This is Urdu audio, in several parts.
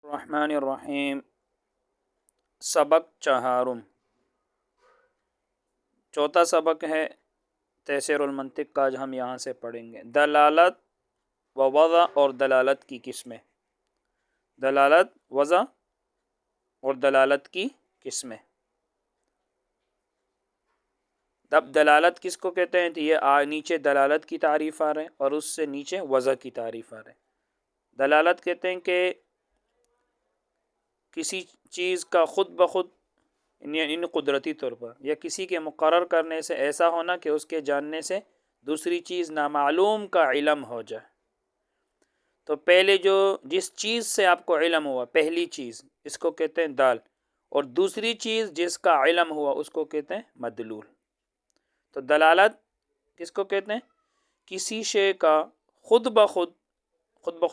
الرحمن الرحیم سبق چہارم چوتھا سبق ہے تیسیر المنطق کا، آج ہم یہاں سے پڑھیں گے دلالت و وضع اور دلالت کی قسمیں۔ دلالت، وضع اور دلالت کی قسمیں۔ اب دلالت کس کو کہتے ہیں؟ تو یہ نیچے دلالت کی تعریف آ رہے ہیں اور اس سے نیچے وضع کی تعریف آ رہے ہیں۔ دلالت کہتے ہیں کہ کسی چیز کا خود بخود یعنی قدرتی طور پر یا کسی کے مقرر کرنے سے ایسا ہونا کہ اس کے جاننے سے دوسری چیز نامعلوم کا علم ہو جائے۔ تو پہلے جس چیز سے آپ کو علم ہوا، پہلی چیز، اس کو کہتے ہیں دال، اور دوسری چیز جس کا علم ہوا اس کو کہتے ہیں مدلول۔ تو دلالت کس کو کہتے ہیں؟ کسی شے کا خود بخود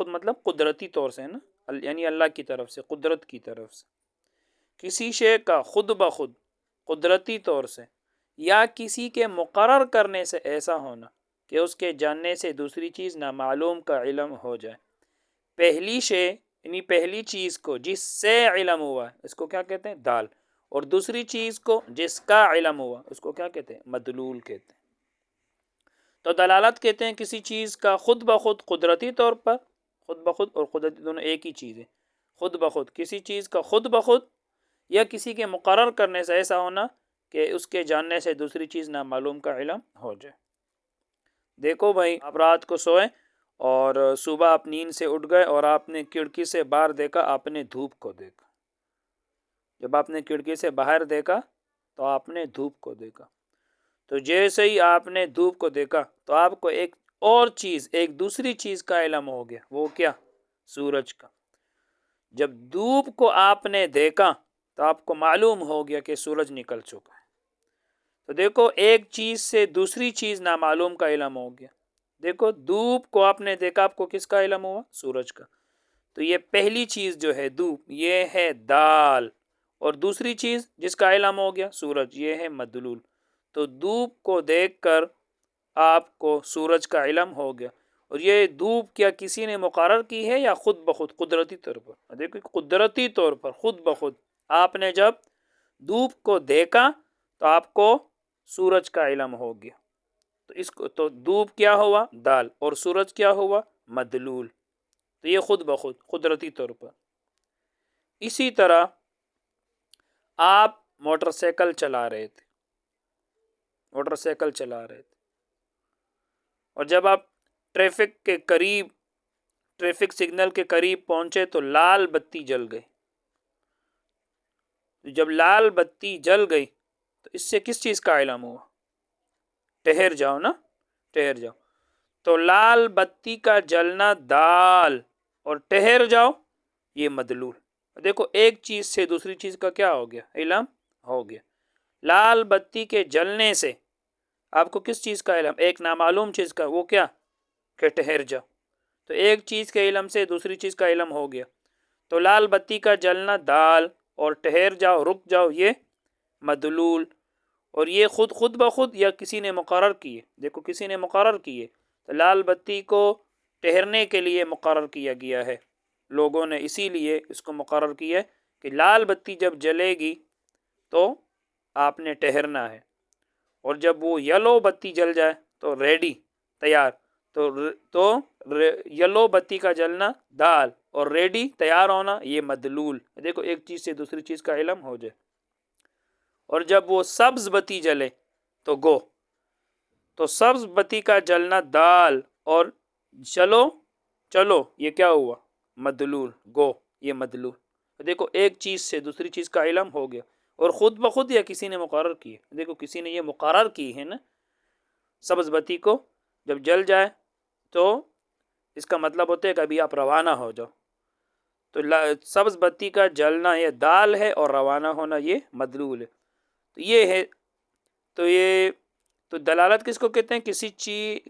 مطلب قدرتی طور سے نا، یعنی اللہ کی طرف سے، قدرت کی طرف سے، کسی شے کا خود بخود قدرتی طور سے یا کسی کے مقرر کرنے سے ایسا ہونا کہ اس کے جاننے سے دوسری چیز نامعلوم کا علم ہو جائے۔ پہلی شے یعنی پہلی چیز کو جس سے علم ہوا اس کو کیا کہتے ہیں؟ دال، اور دوسری چیز کو جس کا علم ہوا اس کو کیا کہتے ہیں؟ مدلول کہتے ہیں۔ تو دلالت کہتے ہیں کسی چیز کا خود بخود قدرتی طور پر، خود بخود اور قدرتی دونوں ایک ہی چیز ہے، خود بخود کسی چیز کا خود بخود یا کسی کے مقرر کرنے سے ایسا ہونا کہ اس کے جاننے سے دوسری چیز نامعلوم کا علم ہو جائے۔ دیکھو بھائی، آپ رات کو سوئے اور صبح آپ نیند سے اٹھ گئے اور آپ نے کھڑکی سے باہر دیکھا، آپ نے دھوپ کو دیکھا۔ جب آپ نے کھڑکی سے باہر دیکھا تو آپ نے دھوپ کو دیکھا۔ تو جیسے ہی آپ نے دھوپ کو دیکھا تو آپ کو ایک اور چیز، ایک دوسری چیز کا علم ہو گیا، وہ کیا؟ سورج کا۔ جب دھوپ کو آپ نے دیکھا تو آپ کو معلوم ہو گیا کہ سورج نکل چکا ہے۔ تو دیکھو، ایک چیز سے دوسری چیز نامعلوم کا علم ہو گیا۔ دیکھو، دھوپ کو آپ نے دیکھا، آپ کو کس کا علم ہوا؟ سورج کا۔ تو یہ پہلی چیز جو ہے دھوپ، یہ ہے دال، اور دوسری چیز جس کا علم ہو گیا سورج، یہ ہے مدلول۔ تو دھوپ کو دیکھ کر آپ کو سورج کا علم ہو گیا، اور یہ دھوپ کیا کسی نے مقرر کی ہے یا خود بخود قدرتی طور پر؟ دیکھو، قدرتی طور پر خود بخود آپ نے جب دھوپ کو دیکھا تو آپ کو سورج کا علم ہو گیا۔ تو دھوپ کیا ہوا؟ دال، اور سورج کیا ہوا؟ مدلول۔ تو یہ خود بخود قدرتی طور پر۔ اسی طرح آپ موٹر سائیکل چلا رہے تھے، اور جب آپ ٹریفک سگنل کے قریب پہنچے تو لال بتی جل گئی۔ جب لال بتی جل گئی تو اس سے کس چیز کا علم ہوا؟ ٹھہر جاؤ نا، ٹھہر جاؤ۔ تو لال بتی کا جلنا دال، اور ٹھہر جاؤ یہ مدلول۔ دیکھو، ایک چیز سے دوسری چیز کا کیا ہو گیا؟ علم ہو گیا۔ لال بتی کے جلنے سے آپ کو کس چیز کا علم؟ ایک نامعلوم چیز کا، وہ کیا؟ کہ ٹھہر جاؤ۔ تو ایک چیز کے علم سے دوسری چیز کا علم ہو گیا۔ تو لال بتی کا جلنا دال، اور ٹھہر جاؤ، رک جاؤ، یہ مدلول۔ اور یہ خود بخود یا کسی نے مقرر کیے؟ دیکھو، کسی نے مقرر کیے۔ تو لال بتی کو ٹھہرنے کے لیے مقرر کیا گیا ہے، لوگوں نے اسی لیے اس کو مقرر کیا ہے کہ لال بتی جب جلے گی تو آپ نے ٹھہرنا ہے، اور جب وہ یلو بتی جل جائے تو ریڈی، تیار۔ تو یلو بتی کا جلنا دال، اور ریڈی، تیار ہونا، یہ مدلول۔ دیکھو، ایک چیز سے دوسری چیز کا علم ہو جائے۔ اور جب وہ سبز بتی جلے تو گو۔ تو سبز بتی کا جلنا دال، اور چلو یہ کیا ہوا؟ مدلول، گو، یہ مدلول۔ دیکھو، ایک چیز سے دوسری چیز کا علم ہو گیا، اور خود بخود یا کسی نے مقرر کی ہے؟ دیکھو، کسی نے یہ مقرر کی ہے نا، سبز بتی کو جب جل جائے تو اس کا مطلب ہوتا ہے کہ ابھی آپ روانہ ہو جاؤ۔ تو سبز بتی کا جلنا یہ دال ہے، اور روانہ ہونا یہ مدلول ہے۔ تو یہ ہے، تو دلالت کس کو کہتے ہیں؟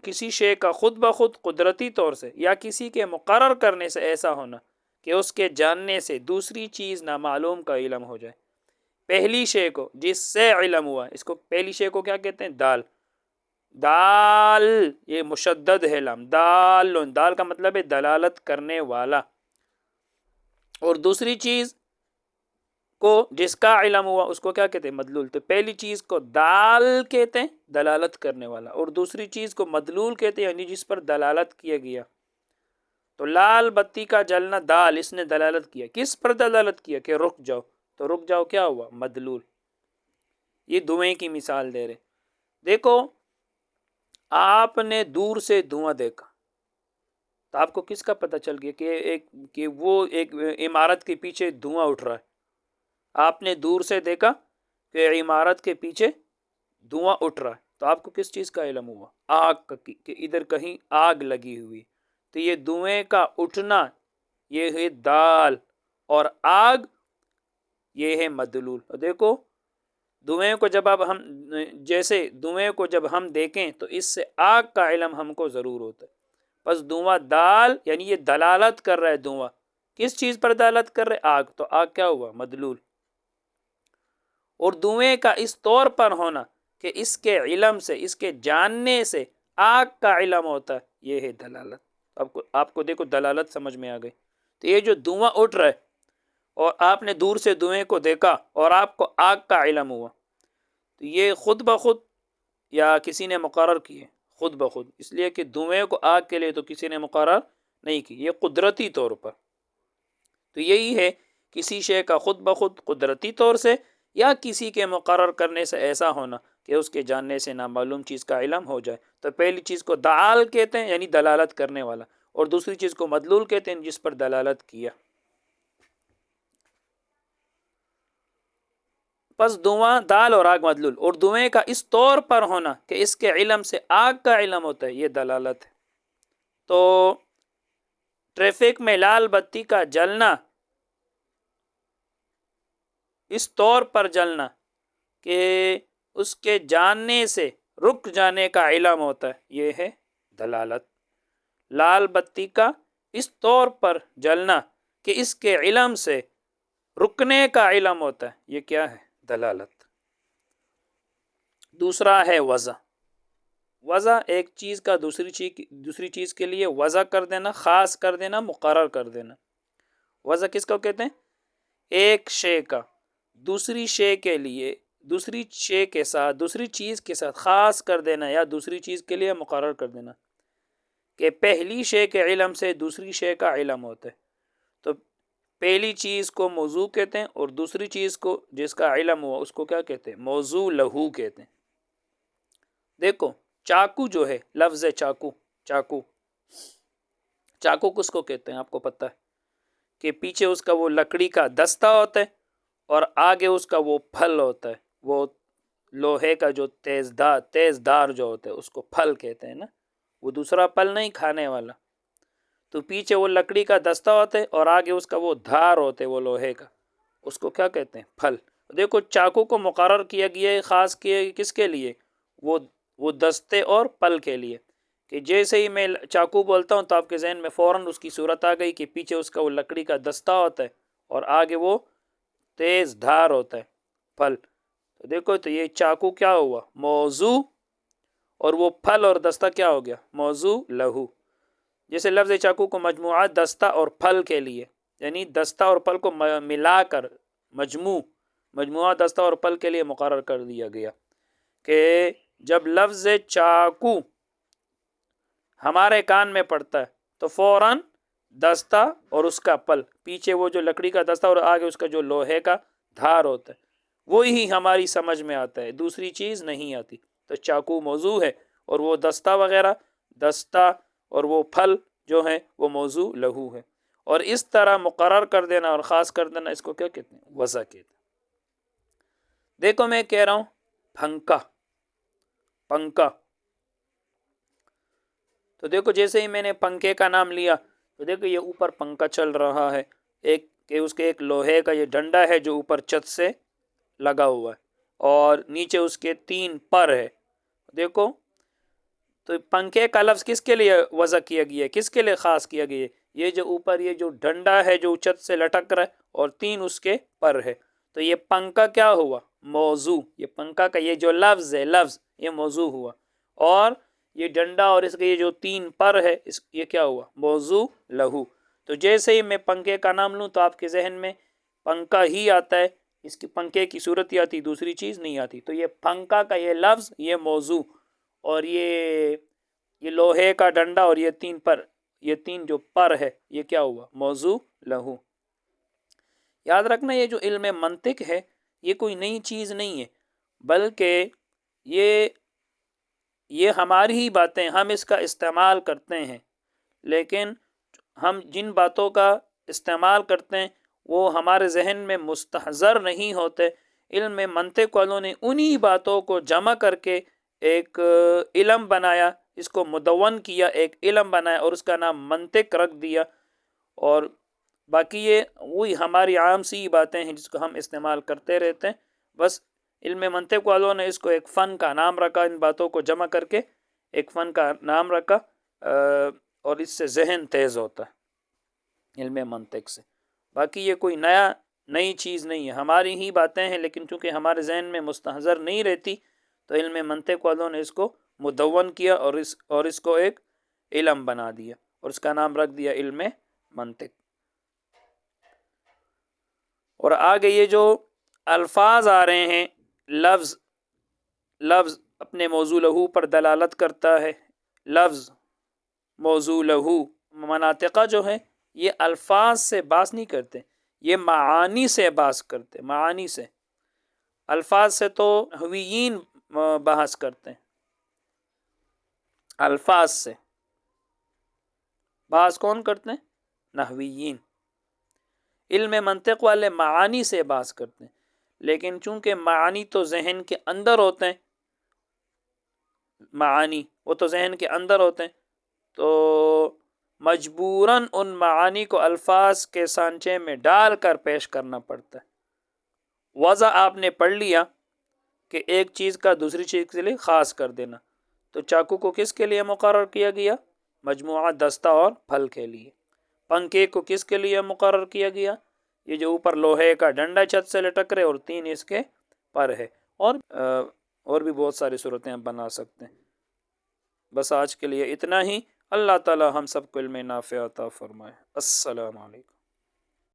کسی شے کا خود بخود قدرتی طور سے یا کسی کے مقرر کرنے سے ایسا ہونا کہ اس کے جاننے سے دوسری چیز نامعلوم کا علم ہو جائے۔ پہلی شے کو جس سے علم ہوا، اس کو پہلی شے کو کیا کہتے ہیں؟ دال۔ دال، یہ مشدد ہے لام، دال کا مطلب ہے دلالت کرنے والا۔ اور دوسری چیز کو جس کا علم ہوا اس کو کیا کہتے ہیں؟ مدلول. تو پہلی چیز کو دال کہتے ہیں دلالت کرنے والا، اور دوسری چیز کو مدلول کہتے ہیں یعنی جس پر دلالت کیا گیا. تو لال بتی کا جلنا دال، اس نے دلالت کیا، کس پر دلالت کیا؟ کہ رک جاؤ. تو رک جاؤ کیا ہوا؟ مدلول. یہ دھوئیں کی مثال دے رہے. دیکھو آپ نے دور سے دھواں دیکھا تو آپ کو کس کا پتہ چل گیا کہ وہ ایک عمارت کے پیچھے دھواں اٹھ رہا ہے. آپ نے دور سے دیکھا کہ عمارت کے پیچھے دھواں اٹھ رہا ہے، تو آپ کو کس چیز کا علم ہوا؟ آگ کا، کہ ادھر کہیں آگ لگی ہوئی. تو یہ دھوئیں کا اٹھنا یہ ہے دال، اور آگ یہ ہے مدلول. دیکھو دھوئیں کو جب ہم دیکھیں تو اس سے آگ کا علم ہم کو ضرور ہوتا ہے. بس دھواں دال یعنی یہ دلالت کر رہا ہے. دھواں کس چیز پر دلالت کر رہے؟ آگ. تو آگ کیا ہوا؟ مدلول. اور دھوئیں کا اس طور پر ہونا کہ اس کے علم سے، اس کے جاننے سے آگ کا علم ہوتا ہے، یہ ہے دلالت. آپ کو دیکھو دلالت سمجھ میں آ گئی. تو یہ جو دھواں اٹھ رہا ہے اور آپ نے دور سے دھوئیں کو دیکھا اور آپ کو آگ کا علم ہوا، تو یہ خود بخود یا کسی نے مقرر کیے؟ خود بخود. اس لیے کہ دھوئیں کو آگ کے لیے تو کسی نے مقرر نہیں کی، یہ قدرتی طور پر. تو یہی ہے کسی شے کا خود بخود قدرتی طور سے یا کسی کے مقرر کرنے سے ایسا ہونا کہ اس کے جاننے سے نامعلوم چیز کا علم ہو جائے. تو پہلی چیز کو دال کہتے ہیں یعنی دلالت کرنے والا، اور دوسری چیز کو مدلول کہتے ہیں جس پر دلالت کیا. پس دھواں دال اور آگ مدلول، اور دھوئیں کا اس طور پر ہونا کہ اس کے علم سے آگ کا علم ہوتا ہے، یہ دلالت ہے. تو ٹریفک میں لال بتی کا جلنا اس طور پر جلنا کہ اس کے جاننے سے رک جانے کا علم ہوتا ہے، یہ ہے دلالت. لال بتی کا اس طور پر جلنا کہ اس کے علم سے رکنے کا علم ہوتا ہے، یہ کیا ہے؟ دلالت. دوسرا ہے وضع. وضع ایک چیز کا دوسری چیز کے لیے وضع کر دینا، خاص کر دینا، مقرر کر دینا. وضع کس کو کہتے ہیں؟ ایک شے کا دوسری شے کے لیے، دوسری شے کے ساتھ، دوسری چیز کے ساتھ خاص کر دینا یا دوسری چیز کے لیے مقرر کر دینا کہ پہلی شے کے علم سے دوسری شے کا علم ہوتا ہے. تو پہلی چیز کو موضوع کہتے ہیں اور دوسری چیز کو جس کا علم ہوا اس کو کیا کہتے ہیں؟ موضوع لہو کہتے ہیں. دیکھو چاقو جو ہے، لفظ چاقو، چاقو کس کو کہتے ہیں؟ آپ کو پتہ ہے کہ پیچھے اس کا وہ لکڑی کا دستہ ہوتا ہے اور آگے اس کا وہ پھل ہوتا ہے، وہ لوہے کا جو تیز دار جو ہوتا ہے اس کو پھل کہتے ہیں نا. وہ دوسرا پھل نہیں کھانے والا. تو پیچھے وہ لکڑی کا دستہ ہوتا ہے اور آگے اس کا وہ دھار ہوتا ہے وہ لوہے کا، اس کو کیا کہتے ہیں؟ پھل. دیکھو چاقو کو مقرر کیا گیا ہے، خاص کیا کس کے لیے؟ وہ دستے اور پل کے لیے. کہ جیسے ہی میں چاقو بولتا ہوں تو آپ کے ذہن میں فوراً اس کی صورت آ گئی کہ پیچھے اس کا وہ لکڑی کا دستہ ہوتا ہے اور آگے وہ تیز دھار ہوتا ہے، پھل. تو دیکھو تو یہ چاقو کیا ہوا؟ موضوع، اور وہ پھل اور دستہ کیا ہو گیا؟ موضوع لہو. جیسے لفظ چاقو کو مجموعات دستہ اور پھل کے لیے، یعنی دستہ اور پھل کو ملا کر مجموعہ دستہ اور پھل کے لیے مقرر کر دیا گیا کہ جب لفظ چاقو ہمارے کان میں پڑتا ہے تو فوراً دستہ اور اس کا پل، پیچھے وہ جو لکڑی کا دستہ اور آگے اس کا جو لوہے کا دھار ہوتا ہے، وہی ہماری سمجھ میں آتا ہے، دوسری چیز نہیں آتی. تو چاقو موضوع ہے اور وہ دستہ وغیرہ، دستہ اور وہ پھل جو ہیں وہ موضوع لہو ہے. اور اس طرح مقرر کر دینا اور خاص کر دینا اس کو کیا کہتے ہیں؟ وضع کہتے ہیں. دیکھو میں کہہ رہا ہوں پنکھا. تو دیکھو جیسے ہی میں نے پنکھے کا نام لیا تو دیکھو یہ اوپر پنکھا چل رہا ہے، اس کے ایک لوہے کا یہ ڈنڈا ہے جو اوپر چھت سے لگا ہوا ہے اور نیچے اس کے 3 پر ہے. دیکھو تو پنکھے کا لفظ کس کے لیے وضع کیا گیا ہے؟ کس کے لیے خاص کیا گیا ہے؟ یہ جو اوپر یہ جو ڈنڈا ہے جو چھت سے لٹک رہا ہے اور 3 اس کے پر ہے. تو یہ پنکھا کیا ہوا؟ موضوع. یہ پنکھا کا یہ جو لفظ ہے، یہ موضوع ہوا. اور یہ ڈنڈا اور اس کے یہ جو 3 پر ہے یہ کیا ہوا؟ موضوع لہو. تو جیسے ہی میں پنکھے کا نام لوں تو آپ کے ذہن میں پنکھا ہی آتا ہے، اس کی پنکھے کی صورت ہی آتی، دوسری چیز نہیں آتی۔ تو یہ پنکھا کا یہ لفظ، یہ موضوع، اور یہ لوہے کا ڈنڈا اور یہ تین جو پر ہے، یہ کیا ہوا؟ موضوع لہو۔ یاد رکھنا یہ جو علم منطق ہے یہ کوئی نئی چیز نہیں ہے، بلکہ یہ ہماری ہی باتیں، ہم اس کا استعمال کرتے ہیں، لیکن ہم جن باتوں کا استعمال کرتے ہیں وہ ہمارے ذہن میں مستحضر نہیں ہوتے۔ علم منطق والوں نے انہی باتوں کو جمع کر کے ایک علم بنایا، اس کو مدون کیا، ایک علم بنایا اور اس کا نام منطق رکھ دیا، اور باقی یہ وہی ہماری عام سی باتیں ہیں جس کو ہم استعمال کرتے رہتے ہیں۔ بس علم منطق والوں نے اس کو ایک فن کا نام رکھا، ان باتوں کو جمع کر کے ایک فن کا نام رکھا، اور اس سے ذہن تیز ہوتا ہے علم منطق سے۔ باقی یہ کوئی نئی چیز نہیں ہے، ہماری ہی باتیں ہیں، لیکن چونکہ ہمارے ذہن میں مستحضر نہیں رہتی تو علم منطق والوں نے اس کو مدون کیا اور اس کو ایک علم بنا دیا اور اس کا نام رکھ دیا علم منطق۔ اور آگے یہ جو الفاظ آ رہے ہیں، لفظ اپنے موضوع لہو پر دلالت کرتا ہے، لفظ موضوع لہو، مناطقہ جو ہے یہ الفاظ سے بحث نہیں کرتے، یہ معانی سے بحث کرتے، معانی سے۔ الفاظ سے تو نحویین بحث کرتے ہیں، الفاظ سے بحث کون کرتے ہیں؟ نحویین۔ علم منطق والے معانی سے بحث کرتے ہیں، لیکن چونکہ معانی تو ذہن کے اندر ہوتے ہیں، معانی وہ تو ذہن کے اندر ہوتے ہیں، تو مجبوراً ان معانی کو الفاظ کے سانچے میں ڈال کر پیش کرنا پڑتا ہے۔ وضع آپ نے پڑھ لیا کہ ایک چیز کا دوسری چیز کے لیے خاص کر دینا، تو چاقو کو کس کے لیے مقرر کیا گیا؟ مجموعہ دستہ اور پھل کے لیے۔ پنکھے کو کس کے لیے مقرر کیا گیا؟ یہ جو اوپر لوہے کا ڈنڈا چھت سے لٹک رہے اور تین اس کے پر ہے، اور بھی بہت ساری صورتیں ہم بنا سکتے ہیں۔ بس آج کے لیے اتنا ہی۔ اللہ تعالی ہم سب کو علم نافع عطا فرمائے۔ السلام علیکم۔